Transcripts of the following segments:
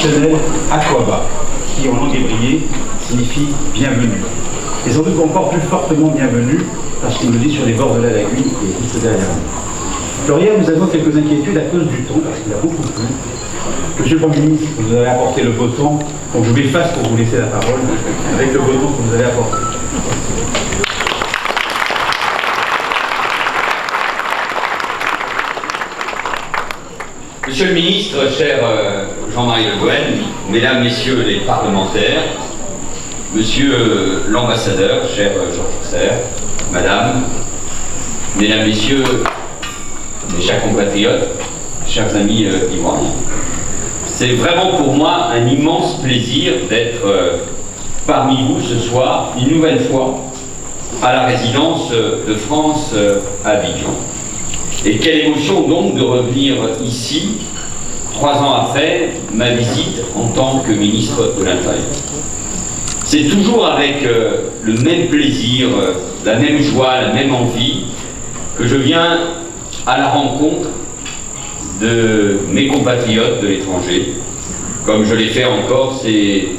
traditionnel Akwaba, qui en langue ébriée signifie bienvenue. Et sans doute encore plus fortement bienvenue, parce qu'on le dit sur les bords de la lagune qui est juste derrière nous. Alors hier, nous avons quelques inquiétudes à cause du temps, parce qu'il a beaucoup plu. Monsieur le Premier ministre, vous avez apporté le beau temps, donc je m'efface pour vous laisser la parole avec le beau temps que vous avez apporté. Monsieur le ministre, cher Jean-Marie Le Gouen, mesdames, messieurs les parlementaires, monsieur l'ambassadeur, cher Georges Serre, madame, mesdames, messieurs, mes chers compatriotes, chers amis ivoiriens, c'est vraiment pour moi un immense plaisir d'être parmi vous ce soir, une nouvelle fois, à la résidence de France à Abidjan. Et quelle émotion donc de revenir ici, 3 ans après ma visite en tant que ministre de l'Intérieur. C'est toujours avec le même plaisir, la même joie, la même envie que je viens à la rencontre de mes compatriotes de l'étranger, comme je l'ai fait encore ces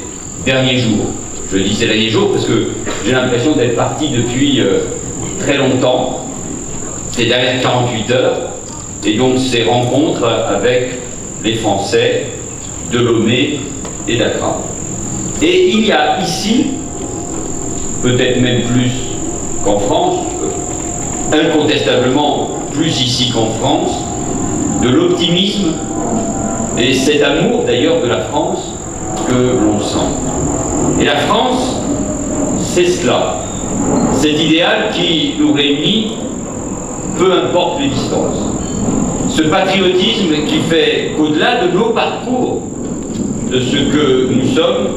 derniers jours. Je dis ces derniers jours parce que j'ai l'impression d'être parti depuis très longtemps, ces dernières 48 heures, et donc ces rencontres avec les Français de Lomé et d'Accra. Et il y a ici, peut-être même plus qu'en France, incontestablement plus ici qu'en France, de l'optimisme et cet amour d'ailleurs de la France que l'on sent. Et la France, c'est cela, cet idéal qui nous réunit, peu importe les distances. Ce patriotisme qui fait qu'au-delà de nos parcours, de ce que nous sommes,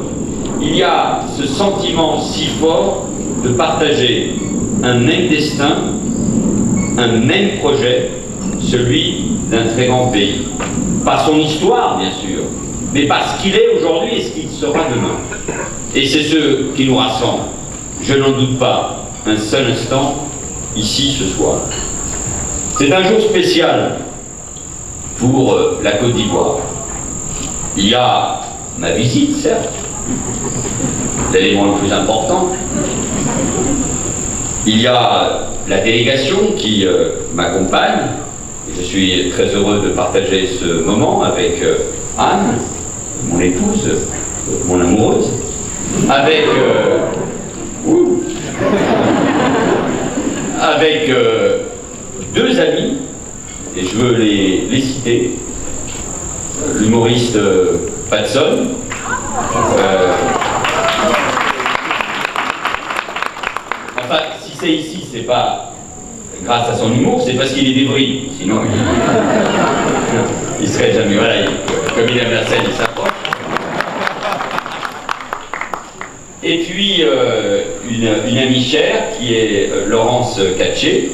il y a ce sentiment si fort de partager un même destin, un même projet, celui d'un très grand pays. Par son histoire, bien sûr, mais parce qu'il est aujourd'hui et ce qu'il sera demain. Et c'est ce qui nous rassemble, je n'en doute pas un seul instant, ici ce soir. C'est un jour spécial pour la Côte d'Ivoire. Il y a ma visite, certes, l'élément le plus important. Il y a la délégation qui m'accompagne. Je suis très heureux de partager ce moment avec Anne, mon épouse, mon amoureuse, avec avec 2 amis, et je veux les citer. L'humoriste Patson, enfin, si c'est ici, c'est pas grâce à son humour, c'est parce qu'il est débris, sinon il serait jamais, voilà, comme il aime la scène, il s'approche. Et puis une amie chère qui est Laurence Katché,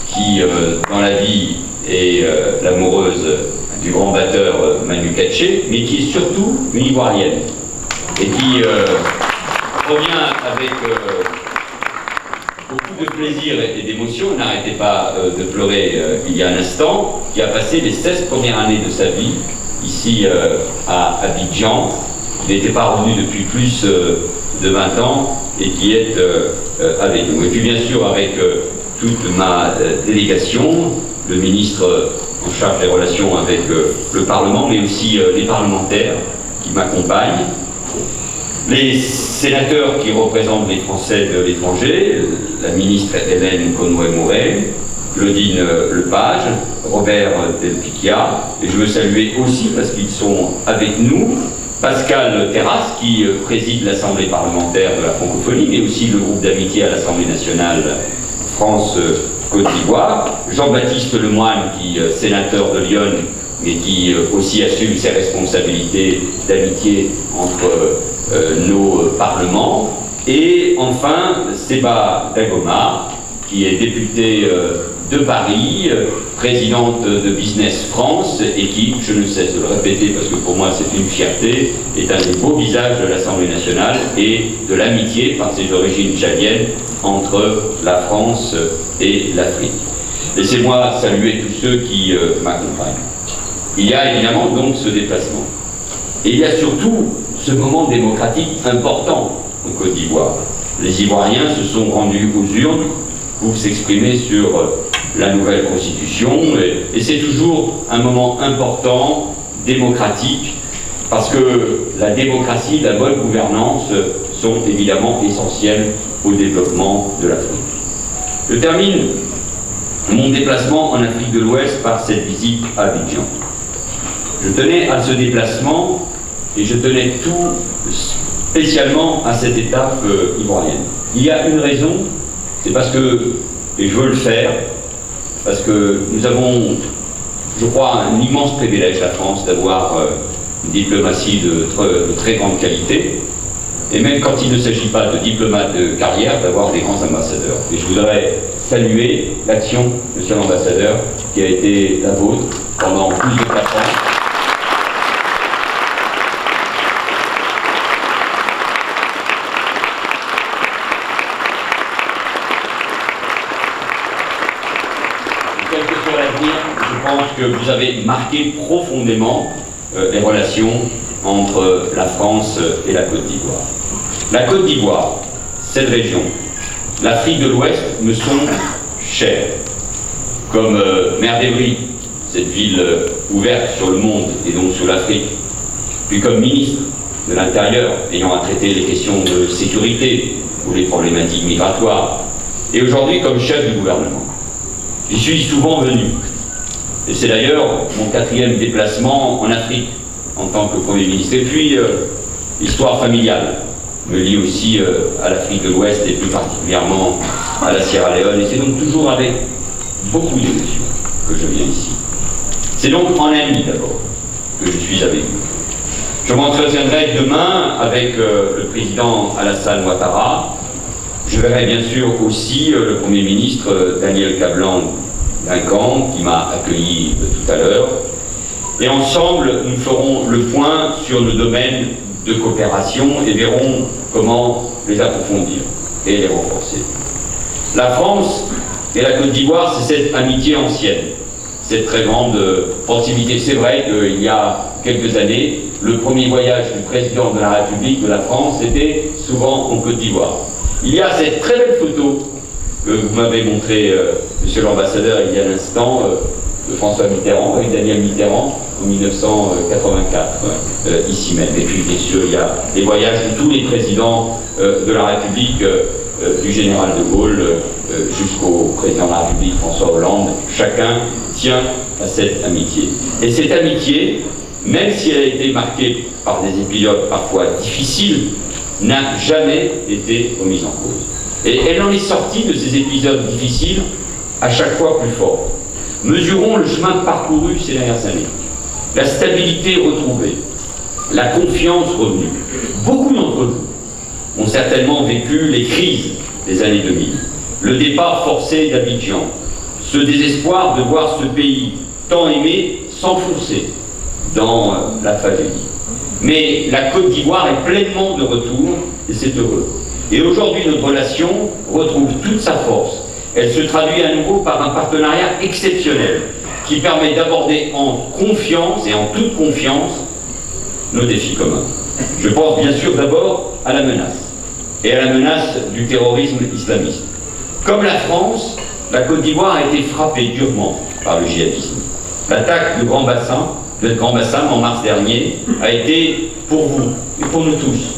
qui dans la vie est l'amoureuse du grand batteur Manu Katché, mais qui est surtout une Ivoirienne et qui revient avec beaucoup de plaisir et d'émotion. N'arrêtez pas de pleurer il y a un instant, qui a passé les 16 premières années de sa vie ici à Abidjan. Il n'était pas revenu depuis plus de 20 ans et qui est avec nous. Et puis bien sûr avec toute ma délégation, le ministre en charge des relations avec le Parlement, mais aussi les parlementaires qui m'accompagnent, les sénateurs qui représentent les Français de l'étranger, la ministre Hélène Conway-Mouret, Claudine Lepage, Robert Delpicchia, et je veux saluer aussi, parce qu'ils sont avec nous, Pascal Terrasse, qui préside l'Assemblée parlementaire de la francophonie, mais aussi le groupe d'amitié à l'Assemblée nationale France-Côte d'Ivoire, Jean-Baptiste Lemoine, qui est sénateur de Lyon, mais qui aussi assume ses responsabilités d'amitié entre nos parlements, et enfin Seba Dagoma, qui est députée de Paris, présidente de Business France, et qui, je ne cesse de le répéter parce que pour moi c'est une fierté, est un des beaux visages de l'Assemblée nationale et de l'amitié par ses origines tchadiennes entre la France et l'Afrique. Laissez-moi saluer tous ceux qui m'accompagnent. Il y a évidemment donc ce déplacement. Et il y a surtout ce moment démocratique important en Côte d'Ivoire. Les Ivoiriens se sont rendus aux urnes pour s'exprimer sur la nouvelle constitution, et c'est toujours un moment important, démocratique, parce que la démocratie, la bonne gouvernance sont évidemment essentielles au développement de l'Afrique. Je termine mon déplacement en Afrique de l'Ouest par cette visite à Abidjan. Je tenais à ce déplacement et je tenais tout spécialement à cette étape ivoirienne. Il y a une raison, c'est parce que, et je veux le faire, parce que nous avons, je crois, un immense privilège, la France, d'avoir une diplomatie de très grande qualité, et même quand il ne s'agit pas de diplomates de carrière, d'avoir des grands ambassadeurs. Et je voudrais saluer l'action, monsieur l'ambassadeur, qui a été la vôtre pendant plus de 4 ans. Quel que soit l'avenir, je pense que vous avez marqué profondément les relations entre la France et la Côte d'Ivoire. La Côte d'Ivoire, cette région, l'Afrique de l'Ouest me sont chères. Comme maire d'Evry, cette ville ouverte sur le monde et donc sur l'Afrique, puis comme ministre de l'Intérieur, ayant à traiter les questions de sécurité ou les problématiques migratoires, et aujourd'hui comme chef du gouvernement. J'y suis souvent venu, et c'est d'ailleurs mon 4e déplacement en Afrique en tant que Premier ministre. Et puis, l'histoire familiale me lie aussi à l'Afrique de l'Ouest et plus particulièrement à la Sierra Leone, et c'est donc toujours avec beaucoup d'émotion que je viens ici. C'est donc en ami d'abord que je suis avec vous. Je m'entretiendrai demain avec le président Alassane Ouattara. Je verrai bien sûr aussi le Premier ministre Daniel Kablan-Duncan, qui m'a accueilli tout à l'heure. Et ensemble, nous ferons le point sur nos domaines de coopération et verrons comment les approfondir et les renforcer. La France et la Côte d'Ivoire, c'est cette amitié ancienne, cette très grande proximité. C'est vrai qu'il y a quelques années, le premier voyage du président de la République de la France était souvent en Côte d'Ivoire. Il y a cette très belle photo que vous m'avez montrée, monsieur l'ambassadeur, il y a un instant, de François Mitterrand, avec Daniel Mitterrand, en 1984, ici même. Et puis, bien sûr, il y a les voyages de tous les présidents de la République, du général de Gaulle jusqu'au président de la République, François Hollande. Chacun tient à cette amitié. Et cette amitié, même si elle a été marquée par des épisodes parfois difficiles, n'a jamais été remise en cause. Et elle en est sortie de ces épisodes difficiles à chaque fois plus forte. Mesurons le chemin parcouru ces dernières années. La stabilité retrouvée, la confiance revenue. Beaucoup d'entre vous ont certainement vécu les crises des années 2000. Le départ forcé d'Abidjan, ce désespoir de voir ce pays tant aimé s'enfoncer dans la tragédie. Mais la Côte d'Ivoire est pleinement de retour et c'est heureux. Et aujourd'hui, notre relation retrouve toute sa force. Elle se traduit à nouveau par un partenariat exceptionnel qui permet d'aborder en confiance et en toute confiance nos défis communs. Je pense bien sûr d'abord à la menace et à la menace du terrorisme islamiste. Comme la France, la Côte d'Ivoire a été frappée durement par le djihadisme. L'attaque de Grand Bassam en mars dernier a été pour vous et pour nous tous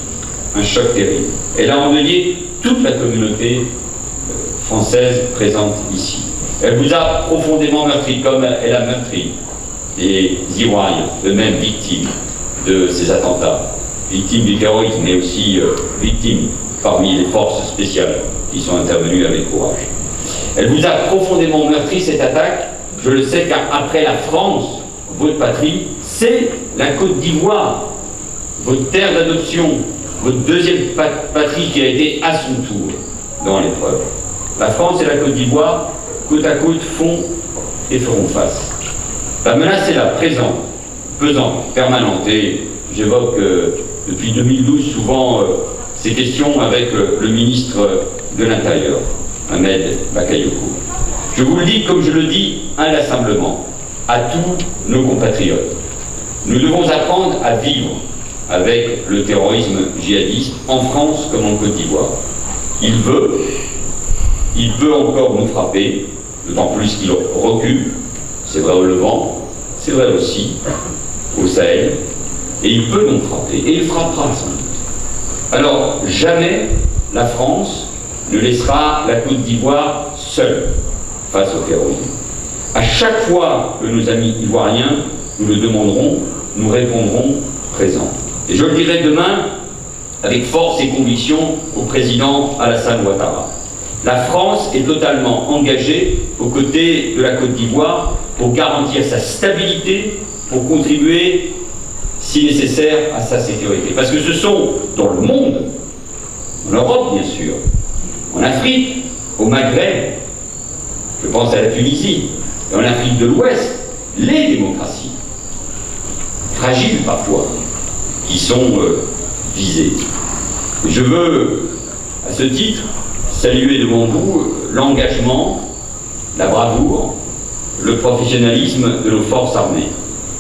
un choc terrible. Elle a endeuillé toute la communauté française présente ici. Elle vous a profondément meurtri comme elle a meurtri les Ivoiriens, eux-mêmes victimes de ces attentats, victimes du terrorisme, mais aussi victimes parmi les forces spéciales qui sont intervenues avec courage. Elle vous a profondément meurtri, cette attaque, je le sais, car après la France, votre patrie, c'est la Côte d'Ivoire, votre terre d'adoption, votre deuxième patrie qui a été à son tour dans l'épreuve. La France et la Côte d'Ivoire, côte à côte, font et feront face. La menace est là, présente, pesante, permanente, et j'évoque depuis 2012 souvent ces questions avec le ministre de l'Intérieur, Ahmed Bakayoko. Je vous le dis comme je le dis inlassablement à tous nos compatriotes. Nous devons apprendre à vivre avec le terrorisme djihadiste en France comme en Côte d'Ivoire. Il peut encore nous frapper, d'autant plus qu'il recule, c'est vrai au Levant, c'est vrai aussi au Sahel, et il peut nous frapper, et il frappera sans doute. Alors, jamais la France ne laissera la Côte d'Ivoire seule face au terrorisme. À chaque fois que nos amis ivoiriens nous le demanderont, nous répondrons présents. Et je le dirai demain avec force et conviction au président Alassane Ouattara. La France est totalement engagée aux côtés de la Côte d'Ivoire pour garantir sa stabilité, pour contribuer, si nécessaire, à sa sécurité. Parce que ce sont dans le monde, en Europe bien sûr, en Afrique, au Maghreb, je pense à la Tunisie, et en Afrique de l'Ouest, les démocraties, fragiles parfois, qui sont visées. Et je veux, à ce titre, saluer devant vous l'engagement, la bravoure, le professionnalisme de nos forces armées.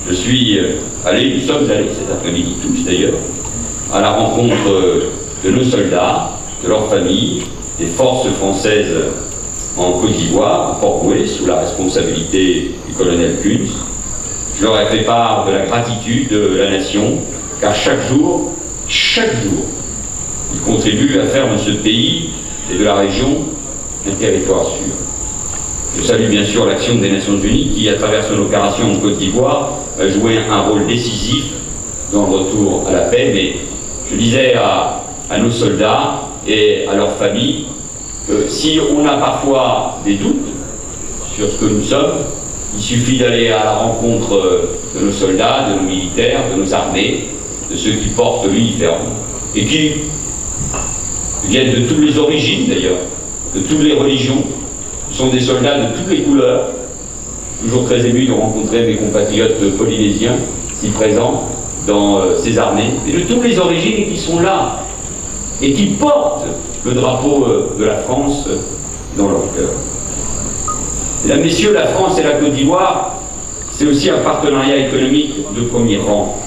Je suis allé, nous sommes allés cet après-midi tous d'ailleurs, à la rencontre de nos soldats, de leurs familles, des forces françaises en Côte d'Ivoire, à Port-Bouët, sous la responsabilité du colonel Kunz. Je leur ai fait part de la gratitude de la nation, car chaque jour, ils contribuent à faire de ce pays et de la région un territoire sûr. Je salue bien sûr l'action des Nations Unies qui, à travers son opération en Côte d'Ivoire, a joué un rôle décisif dans le retour à la paix. Mais je disais à nos soldats et à leurs familles que si on a parfois des doutes sur ce que nous sommes, il suffit d'aller à la rencontre de nos soldats, de nos militaires, de nos armées, de ceux qui portent l'uniforme et qui viennent de toutes les origines d'ailleurs, de toutes les religions. Ce sont des soldats de toutes les couleurs. Toujours très ému de rencontrer mes compatriotes polynésiens, si présents dans ces armées, et de toutes les origines et qui sont là, et qui portent le drapeau de la France dans leur cœur. Mesdames, Messieurs, la France et la Côte d'Ivoire, c'est aussi un partenariat économique de premier rang.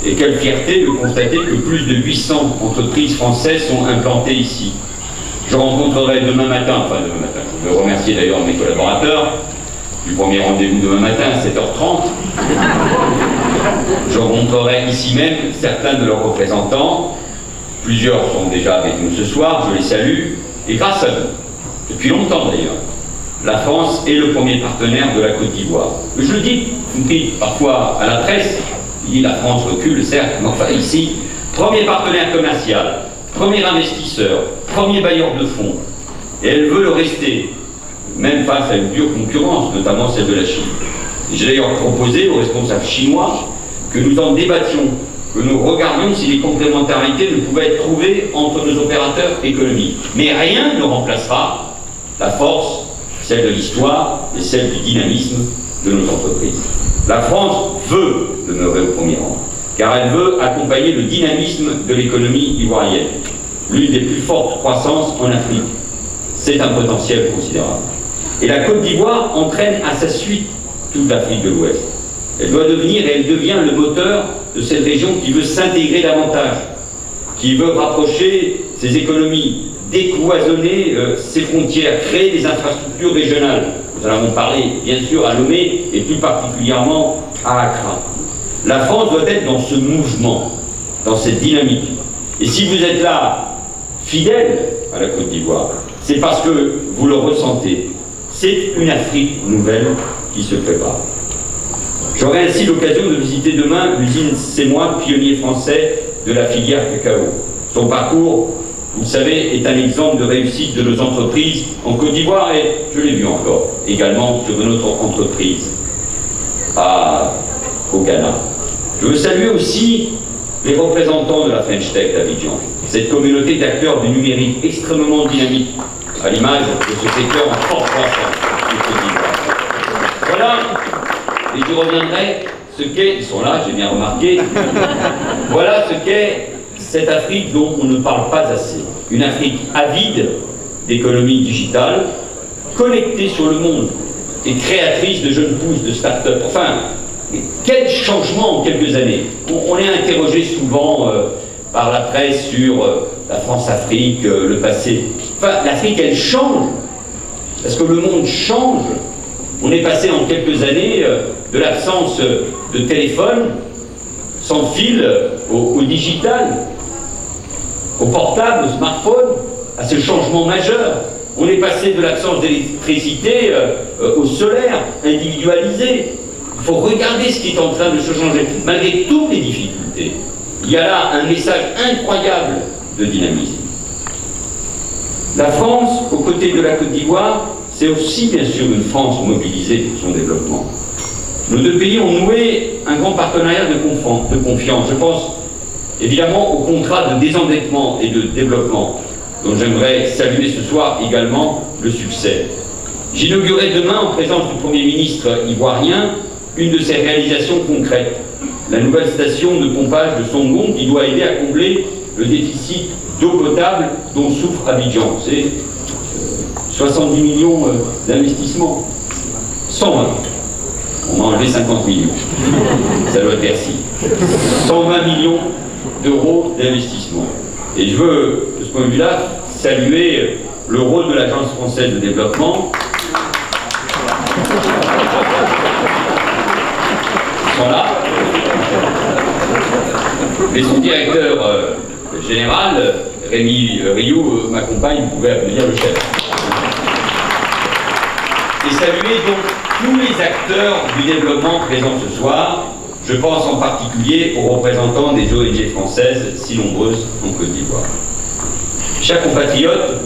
Et quelle fierté de constater que plus de 800 entreprises françaises sont implantées ici. Je rencontrerai demain matin, je veux remercier d'ailleurs mes collaborateurs du premier rendez-vous demain matin à 7h30. Je rencontrerai ici même certains de leurs représentants. Plusieurs sont déjà avec nous ce soir, je les salue. Et grâce à nous, depuis longtemps d'ailleurs, la France est le premier partenaire de la Côte d'Ivoire. Je le dis, compris parfois à la presse, il dit la France recule, certes, mais enfin ici, premier partenaire commercial, premier investisseur, premier bailleur de fonds, et elle veut le rester, même face à une dure concurrence, notamment celle de la Chine. J'ai d'ailleurs proposé aux responsables chinois que nous en débattions, que nous regardions si les complémentarités ne pouvaient être trouvées entre nos opérateurs économiques. Mais rien ne remplacera la force, celle de l'histoire et celle du dynamisme de nos entreprises. La France veut demeurer au premier rang, car elle veut accompagner le dynamisme de l'économie ivoirienne, l'une des plus fortes croissances en Afrique. C'est un potentiel considérable. Et la Côte d'Ivoire entraîne à sa suite toute l'Afrique de l'Ouest. Elle doit devenir et elle devient le moteur de cette région qui veut s'intégrer davantage, qui veut rapprocher ses économies, décloisonner ses frontières, créer des infrastructures régionales. Nous en avons parlé bien sûr à Lomé et plus particulièrement à Accra. La France doit être dans ce mouvement, dans cette dynamique. Et si vous êtes là, fidèle à la Côte d'Ivoire, c'est parce que vous le ressentez. C'est une Afrique nouvelle qui se prépare. J'aurai ainsi l'occasion de visiter demain l'usine Semois, pionnier français de la filière cacao. Son parcours, vous le savez, est un exemple de réussite de nos entreprises en Côte d'Ivoire et, je l'ai vu encore, également sur une autre entreprise au Ghana. Je veux saluer aussi les représentants de la French Tech d'Abidjan, cette communauté d'acteurs du numérique extrêmement dynamique, à l'image de ce secteur en forte croissance du Côte d'Ivoire. Voilà, et je reviendrai, ce qu'est, ils sont là, j'ai bien remarqué, voilà ce qu'est cette Afrique dont on ne parle pas assez. Une Afrique avide d'économie digitale, connectée sur le monde et créatrice de jeunes pousses, de start-up. Enfin, Quel changement en quelques années? On est interrogé souvent par la presse sur la France-Afrique, le passé. Enfin, l'Afrique, elle change, parce que le monde change. On est passé en quelques années de l'absence de téléphone sans fil au digital, au portable, au smartphone, à ce changement majeur. On est passé de l'absence d'électricité au solaire, individualisé. Il faut regarder ce qui est en train de se changer. Malgré toutes les difficultés, il y a là un message incroyable de dynamisme. La France, aux côtés de la Côte d'Ivoire, c'est aussi bien sûr une France mobilisée pour son développement. Nos deux pays ont noué un grand partenariat de confiance. Je pense évidemment au contrat de désendettement et de développement, dont j'aimerais saluer ce soir également le succès. J'inaugurerai demain, en présence du Premier ministre ivoirien, une de ses réalisations concrètes, la nouvelle station de pompage de Songon, qui doit aider à combler le déficit d'eau potable dont souffre Abidjan. C'est 70 millions d'investissements. 120. On a enlevé 50 millions. Ça doit être Bercy. 120 millions d'euros d'investissement. Et je veux, de ce point de vue-là, saluer le rôle de l'Agence française de développement. Ils sont là. Mais son directeur général, Rémi Rioux, m'accompagne, vous pouvez applaudir le chef. Et saluer donc tous les acteurs du développement présents ce soir. Je pense en particulier aux représentants des ONG françaises, si nombreuses en Côte d'Ivoire. Chers compatriotes,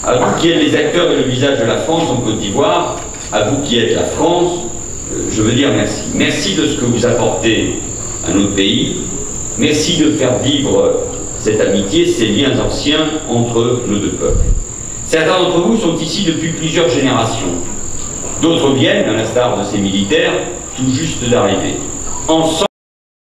à vous qui êtes les acteurs et le visage de la France en Côte d'Ivoire, à vous qui êtes la France, je veux dire merci. Merci de ce que vous apportez à notre pays. Merci de faire vivre cette amitié, ces liens anciens entre nos deux peuples. Certains d'entre vous sont ici depuis plusieurs générations. D'autres viennent, à l'instar de ces militaires, tout juste d'arriver. Ensemble,